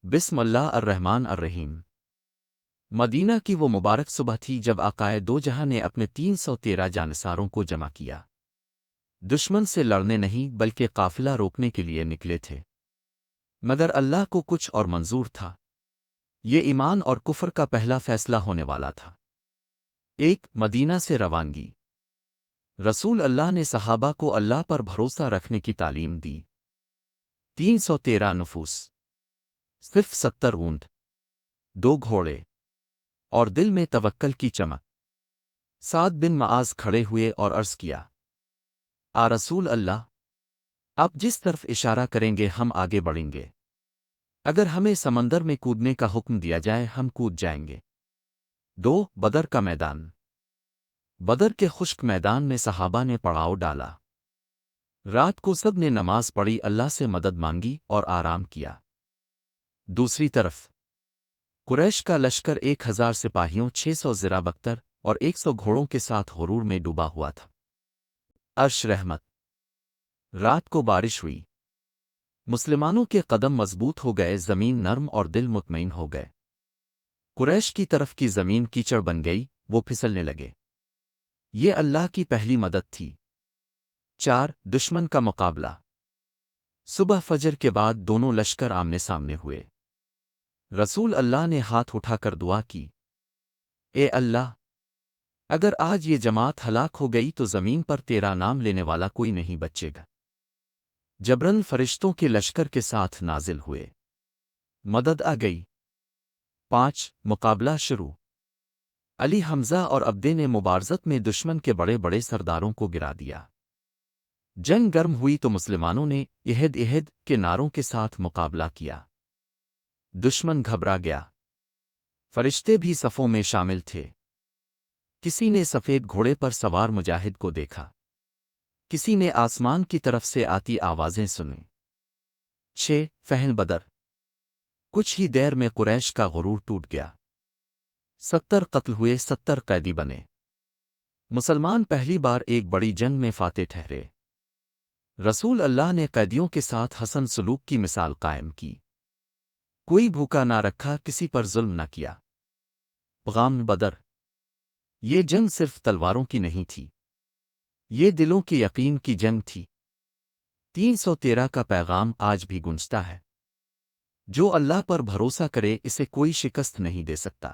بسم اللہ الرحمن الرحیم۔ مدینہ کی وہ مبارک صبح تھی جب آقائے دو جہاں نے اپنے 313 جانصاروں کو جمع کیا۔ دشمن سے لڑنے نہیں بلکہ قافلہ روکنے کے لیے نکلے تھے، مگر اللہ کو کچھ اور منظور تھا۔ یہ ایمان اور کفر کا پہلا فیصلہ ہونے والا تھا۔ مدینہ سے روانگی۔ رسول اللہ نے صحابہ کو اللہ پر بھروسہ رکھنے کی تعلیم دی۔ 313 نفوس، صرف 70 اونٹ، 2 گھوڑے، اور دل میں توکل کی چمک۔ سعد بن معاذ کھڑے ہوئے اور عرض کیا، رسول اللہ، آپ جس طرف اشارہ کریں گے ہم آگے بڑھیں گے۔ اگر ہمیں سمندر میں کودنے کا حکم دیا جائے ہم کود جائیں گے۔ بدر کا میدان۔ بدر کے خشک میدان میں صحابہ نے پڑاؤ ڈالا۔ رات کو سب نے نماز پڑھی، اللہ سے مدد مانگی اور آرام کیا۔ دوسری طرف قریش کا لشکر 1000 سپاہیوں، 600 زرہ بختر اور 100 گھوڑوں کے ساتھ غرور میں ڈوبا ہوا تھا۔ عرش رحمت۔ رات کو بارش ہوئی، مسلمانوں کے قدم مضبوط ہو گئے، زمین نرم اور دل مطمئن ہو گئے۔ قریش کی طرف کی زمین کیچڑ بن گئی، وہ پھسلنے لگے۔ یہ اللہ کی پہلی مدد تھی۔ دشمن کا مقابلہ۔ صبح فجر کے بعد دونوں لشکر آمنے سامنے ہوئے۔ رسول اللہ نے ہاتھ اٹھا کر دعا کی، اے اللہ، اگر آج یہ جماعت ہلاک ہو گئی تو زمین پر تیرا نام لینے والا کوئی نہیں بچے گا۔ جبرائیل فرشتوں کے لشکر کے ساتھ نازل ہوئے، مدد آ گئی۔ مقابلہ شروع۔ علی، حمزہ اور عبدے نے مبارزت میں دشمن کے بڑے بڑے سرداروں کو گرا دیا۔ جنگ گرم ہوئی تو مسلمانوں نے عہد عہد کے نعروں کے ساتھ مقابلہ کیا۔ دشمن گھبرا گیا، فرشتے بھی صفوں میں شامل تھے۔ کسی نے سفید گھوڑے پر سوار مجاہد کو دیکھا، کسی نے آسمان کی طرف سے آتی آوازیں سنیں۔ فہن بدر۔ کچھ ہی دیر میں قریش کا غرور ٹوٹ گیا۔ 70 قتل ہوئے، 70 قیدی بنے۔ مسلمان پہلی بار ایک بڑی جنگ میں فاتح ٹھہرے۔ رسول اللہ نے قیدیوں کے ساتھ حسن سلوک کی مثال قائم کی۔ کوئی بھوکا نہ رکھا، کسی پر ظلم نہ کیا۔ پیغام بدر۔ یہ جنگ صرف تلواروں کی نہیں تھی، یہ دلوں کے یقین کی جنگ تھی۔ 313 کا پیغام آج بھی گونجتا ہے۔ جو اللہ پر بھروسہ کرے اسے کوئی شکست نہیں دے سکتا۔